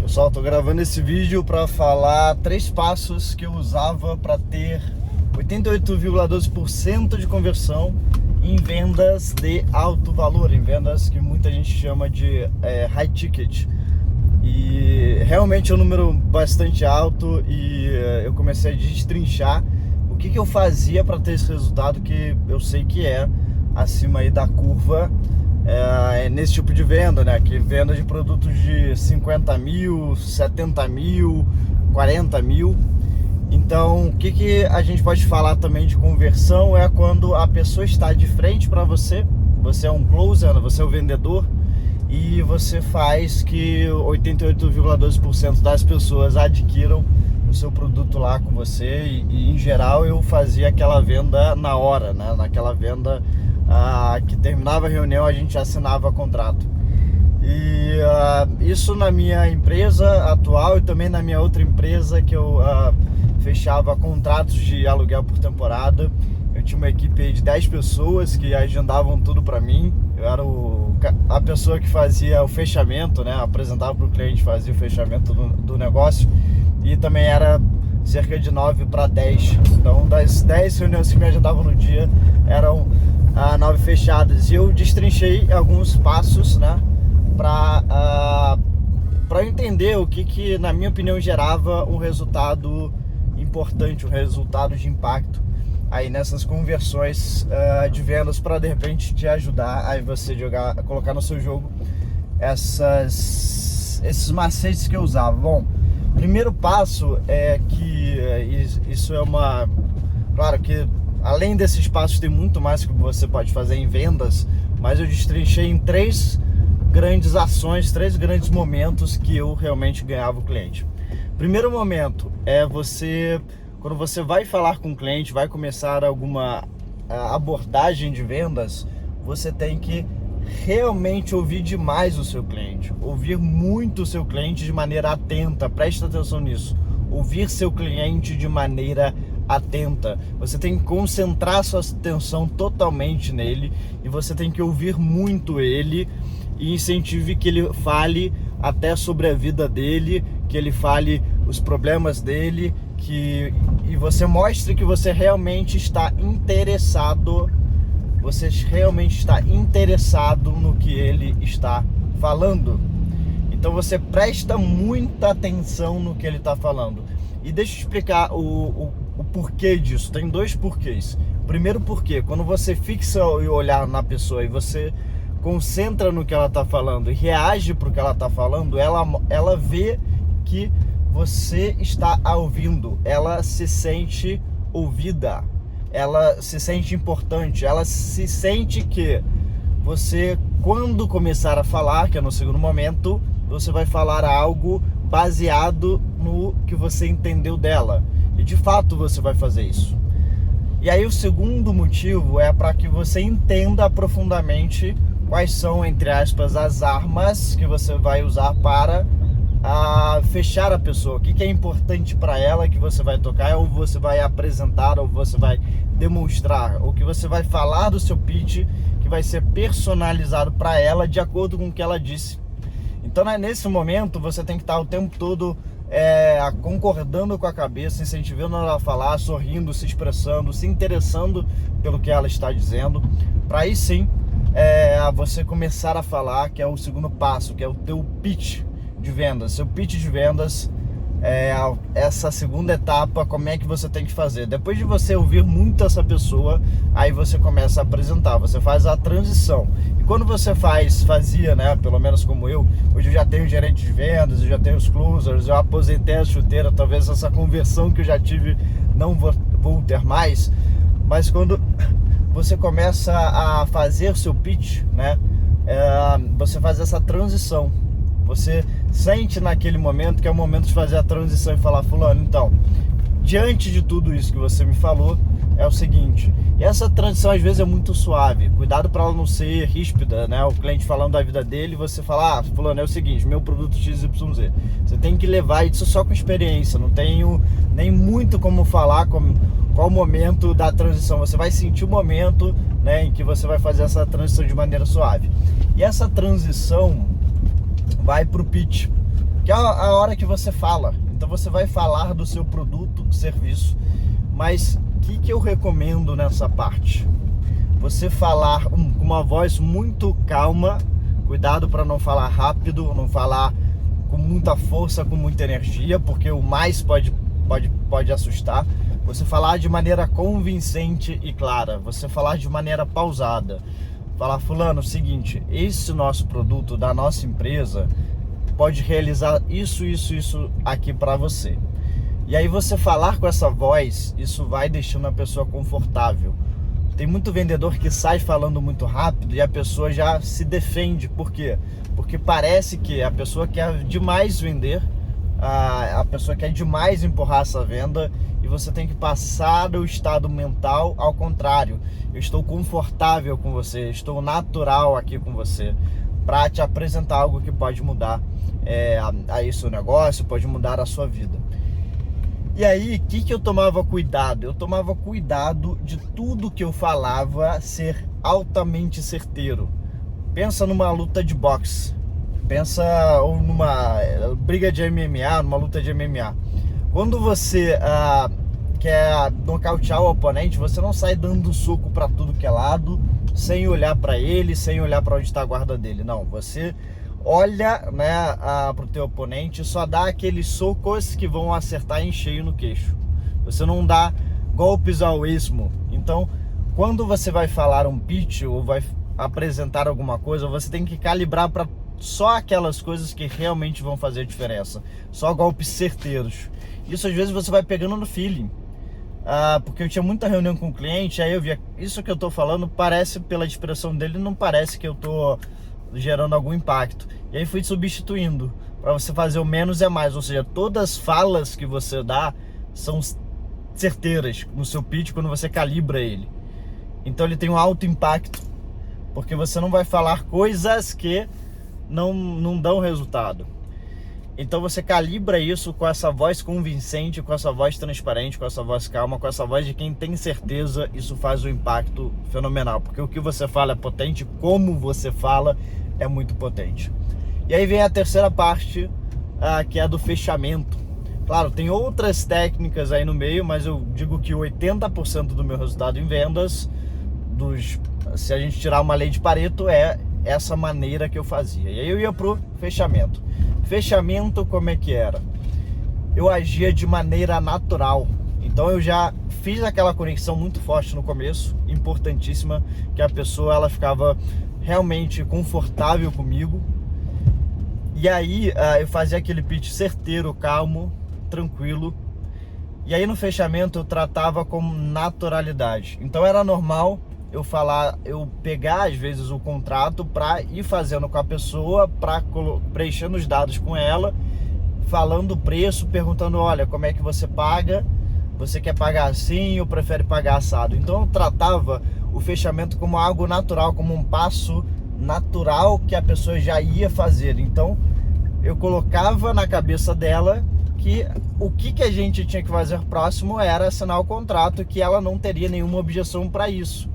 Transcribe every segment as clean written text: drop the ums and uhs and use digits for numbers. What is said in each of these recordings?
Pessoal, tô gravando esse vídeo para falar 3 passos que eu usava para ter 88,12% de conversão em vendas de alto valor, em vendas que muita gente chama de high ticket. E realmente é um número bastante alto e eu comecei a destrinchar o que eu fazia para ter esse resultado que eu sei que é acima aí da curva. Nesse tipo de venda, né? Que venda de produtos de 50 mil, 70 mil, 40 mil. Então, o que a gente pode falar também de conversão é quando a pessoa está de frente para você, você é um closer, você é o vendedor, e você faz que 88,12% das pessoas adquiram o seu produto lá com você. E em geral eu fazia aquela venda na hora, né? Naquela venda que terminava a reunião, a gente assinava contrato. E isso na minha empresa atual e também na minha outra empresa que eu fechava contratos de aluguel por temporada. Eu tinha uma equipe aí de 10 pessoas que agendavam tudo para mim. Eu era a pessoa que fazia o fechamento, né? Apresentava para o cliente, fazia o fechamento do negócio, e também era cerca de 9 para 10. Então, das 10 reuniões que me agendavam no dia, eram 9 fechadas. E eu destrinchei alguns passos, né, para entender o que na minha opinião gerava um resultado importante, um resultado de impacto aí nessas conversões de vendas, para de repente te ajudar a você colocar no seu jogo esses macetes que eu usava. Bom, primeiro passo é que isso é claro que além desses passos tem muito mais que você pode fazer em vendas, mas eu destrinchei em 3 grandes ações, 3 grandes momentos que eu realmente ganhava o cliente. Primeiro momento é quando você vai falar com o cliente, vai começar alguma abordagem de vendas, você tem que realmente ouvir demais o seu cliente, ouvir muito o seu cliente de maneira atenta. Preste atenção nisso, ouvir seu cliente de maneira atenta. Você tem que concentrar sua atenção totalmente nele e você tem que ouvir muito ele, e incentive que ele fale até sobre a vida dele, que ele fale os problemas dele, e você mostre que você realmente está interessado, no que ele está falando. Então você presta muita atenção no que ele está falando. E deixa eu explicar o porquê disso. Tem 2 porquês. Primeiro porquê, quando você fixa o olhar na pessoa e você concentra no que ela está falando e reage para o que ela está falando, ela vê que você está ouvindo, ela se sente ouvida, ela se sente importante, ela se sente que você, quando começar a falar, que é no segundo momento, você vai falar algo baseado no que você entendeu dela, e de fato você vai fazer isso. E aí o segundo motivo é para que você entenda profundamente quais são, entre aspas, as armas que você vai usar para fechar a pessoa. O que é importante para ela que você vai tocar, ou você vai apresentar, ou você vai demonstrar, ou que você vai falar do seu pitch, que vai ser personalizado para ela de acordo com o que ela disse. Então, nesse momento, você tem que estar o tempo todo concordando com a cabeça, incentivando ela a falar, sorrindo, se expressando, se interessando pelo que ela está dizendo, para aí sim você começar a falar, que é o segundo passo, que é o teu pitch de vendas. Seu pitch de vendas é essa segunda etapa. Como é que você tem que fazer? Depois de você ouvir muito essa pessoa, aí você começa a apresentar, você faz a transição. E quando você fazia, né, pelo menos como eu, hoje eu já tenho gerente de vendas, eu já tenho os closers, eu aposentei a chuteira, talvez essa conversão que eu já tive não vou ter mais, mas quando você começa a fazer o seu pitch, né, você faz essa transição. Você sente naquele momento que é o momento de fazer a transição e falar: fulano, então, diante de tudo isso que você me falou, é o seguinte. E essa transição às vezes é muito suave, cuidado para ela não ser ríspida, né? O cliente falando da vida dele, você fala: fulano, é o seguinte, meu produto XYZ. Você tem que levar isso só com experiência, não tenho nem muito como falar qual o momento da transição. Você vai sentir o momento, né, em que você vai fazer essa transição de maneira suave. E essa transição vai para o pitch, que é a hora que você fala. Então você vai falar do seu produto, serviço, mas o que eu recomendo nessa parte? Você falar com uma voz muito calma, cuidado para não falar rápido, não falar com muita força, com muita energia, porque o mais pode assustar. Você falar de maneira convincente e clara, você falar de maneira pausada. Falar, fulano, seguinte, esse nosso produto da nossa empresa pode realizar isso aqui para você. E aí você falar com essa voz, isso vai deixando a pessoa confortável. Tem muito vendedor que sai falando muito rápido e a pessoa já se defende. Por quê? Porque parece que a pessoa quer demais vender, a pessoa quer demais empurrar essa venda, e você tem que passar o estado mental ao contrário. Eu estou confortável com você, estou natural aqui com você, para te apresentar algo que pode mudar aí seu negócio, pode mudar a sua vida. E aí, o que eu tomava cuidado? Eu tomava cuidado de tudo que eu falava ser altamente certeiro. Pensa numa luta de boxe, pensa numa briga de MMA, numa luta de MMA. Quando você quer nocautear o oponente, você não sai dando soco para tudo que é lado, sem olhar para ele, sem olhar para onde está a guarda dele. Não, você olha, né, para o teu oponente, só dá aqueles socos que vão acertar em cheio no queixo. Você não dá golpes ao esmo. Então, quando você vai falar um pitch ou vai apresentar alguma coisa, você tem que calibrar para só aquelas coisas que realmente vão fazer diferença. Só golpes certeiros. Isso às vezes você vai pegando no feeling. Porque eu tinha muita reunião com o cliente, aí eu via, isso que eu tô falando parece, pela expressão dele, não parece que eu tô gerando algum impacto. E aí fui substituindo, para você fazer o menos é mais. Ou seja, todas as falas que você dá são certeiras no seu pitch quando você calibra ele. Então ele tem um alto impacto, porque você não vai falar coisas que não dão resultado. Então você calibra isso com essa voz convincente, com essa voz transparente, com essa voz calma, com essa voz de quem tem certeza. Isso faz um impacto fenomenal, porque o que você fala é potente, como você fala é muito potente. E aí vem a terceira parte, que é a do fechamento. Claro, tem outras técnicas aí no meio, mas eu digo que 80% do meu resultado em vendas, se a gente tirar uma lei de Pareto, é essa maneira que eu fazia. E aí eu ia pro fechamento. Fechamento, como é que era? Eu agia de maneira natural. Então eu já fiz aquela conexão muito forte no começo, importantíssima, que a pessoa ela ficava realmente confortável comigo. E aí eu fazia aquele pitch certeiro, calmo, tranquilo. E aí no fechamento eu tratava com naturalidade. Então era normal eu pegar às vezes o contrato para ir fazendo com a pessoa, para preenchendo os dados com ela, falando o preço, perguntando, olha, como é que você paga? Você quer pagar assim ou prefere pagar assado? Então eu tratava o fechamento como algo natural, como um passo natural que a pessoa já ia fazer. Então eu colocava na cabeça dela que o que a gente tinha que fazer próximo era assinar o contrato, que ela não teria nenhuma objeção para isso.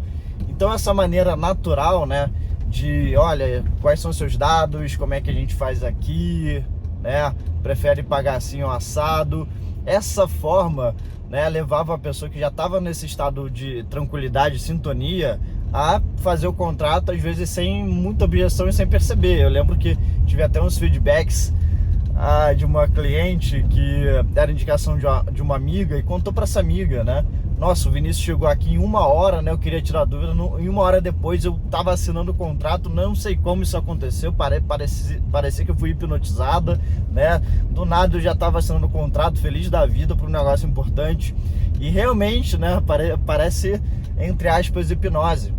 Então essa maneira natural, né, de, olha, quais são os seus dados, como é que a gente faz aqui, né, prefere pagar assim ou assado, essa forma, né, levava a pessoa que já estava nesse estado de tranquilidade, sintonia, a fazer o contrato, às vezes sem muita objeção e sem perceber. Eu lembro que tive até uns feedbacks de uma cliente que era indicação de uma amiga, e contou para essa amiga, né? Nossa, o Vinícius chegou aqui em 1 hora, né? Eu queria tirar dúvida. Em 1 hora depois eu estava assinando o contrato, não sei como isso aconteceu, parecia que eu fui hipnotizada, né? Do nada eu já estava assinando o contrato, feliz da vida por um negócio importante. E realmente, né? Parece, entre aspas, hipnose.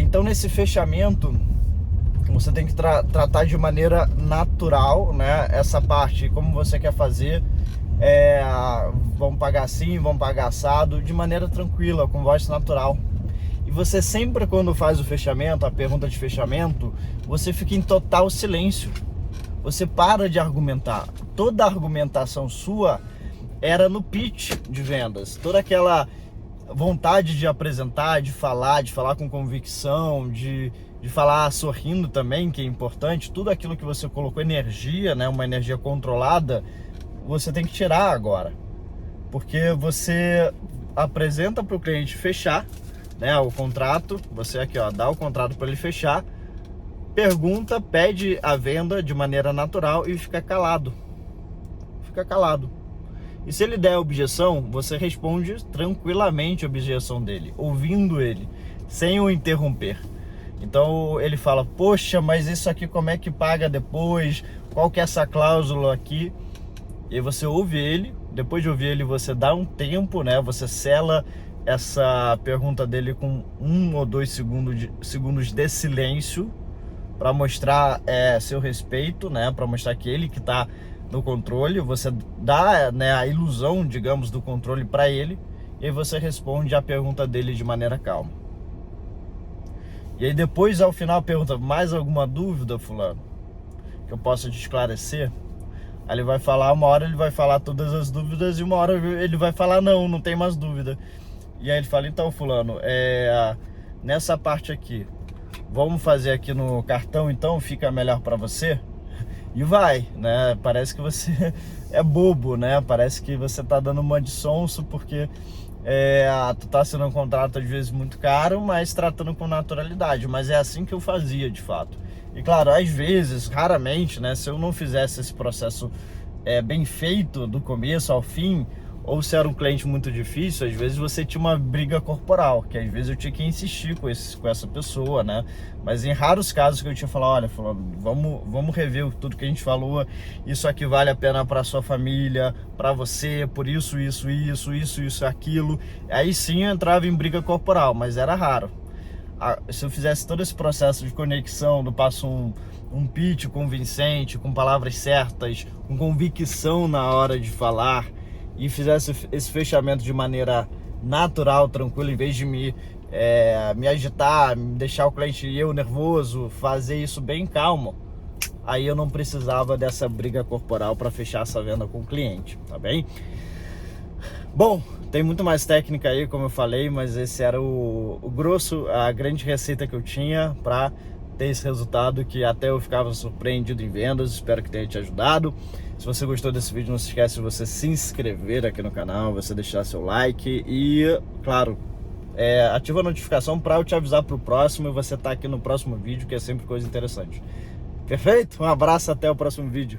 Então nesse fechamento você tem que tratar de maneira natural, né? Essa parte, como você quer fazer, vamos pagar assim, vamos pagar assado, de maneira tranquila, com voz natural. E você sempre, quando faz o fechamento, a pergunta de fechamento, você fica em total silêncio. Você para de argumentar. Toda a argumentação sua era no pitch de vendas. Toda aquela vontade de apresentar, de falar com convicção, de de falar sorrindo também, que é importante. Tudo aquilo que você colocou energia, né, uma energia controlada, você tem que tirar agora, porque você apresenta para o cliente fechar, né, o contrato. Você aqui, ó, dá o contrato para ele fechar, pergunta, pede a venda de maneira natural e fica calado. Fica calado. E se ele der objeção, você responde tranquilamente a objeção dele, ouvindo ele, sem o interromper. Então ele fala: poxa, mas isso aqui como é que paga depois? Qual que é essa cláusula aqui? E aí você ouve ele. Depois de ouvir ele, você dá um tempo, né? Você sela essa pergunta dele com 1 ou 2 segundos de silêncio, para mostrar seu respeito, né? Para mostrar que ele que está no controle. Você dá, né, a ilusão, digamos, do controle para ele, e aí você responde a pergunta dele de maneira calma. E aí depois, ao final, pergunta: mais alguma dúvida, fulano, que eu possa te esclarecer? Aí ele vai falar, uma hora ele vai falar todas as dúvidas e uma hora ele vai falar: não tem mais dúvida. E aí ele fala: então, fulano, nessa parte aqui, vamos fazer aqui no cartão, então fica melhor para você? E vai, né? Parece que você é bobo, né? Parece que você tá dando uma de sonso, porque tu tá sendo um contrato às vezes muito caro, mas tratando com naturalidade. Mas é assim que eu fazia, de fato. E claro, às vezes, raramente, né, se eu não fizesse esse processo bem feito do começo ao fim, ou se era um cliente muito difícil, às vezes você tinha uma briga corporal, que às vezes eu tinha que insistir com essa pessoa, né? Mas em raros casos que eu tinha que falar: olha, vamos rever tudo que a gente falou, isso aqui vale a pena para sua família, para você, por isso, aquilo. Aí sim eu entrava em briga corporal, mas era raro. Se eu fizesse todo esse processo de conexão, do passo um pitch convincente, com palavras certas, com convicção na hora de falar, e fizesse esse fechamento de maneira natural, tranquila, em vez de me agitar, me deixar o cliente e eu nervoso, fazer isso bem calmo, aí eu não precisava dessa briga corporal para fechar essa venda com o cliente, tá bem? Bom, tem muito mais técnica aí, como eu falei, mas esse era o grosso, a grande receita que eu tinha para ter esse resultado, que até eu ficava surpreendido em vendas. Espero que tenha te ajudado. Se você gostou desse vídeo, não se esquece de você se inscrever aqui no canal, você deixar seu like e, claro, ativa a notificação para eu te avisar para o próximo e você tá aqui no próximo vídeo, que é sempre coisa interessante. Perfeito? Um abraço, até o próximo vídeo.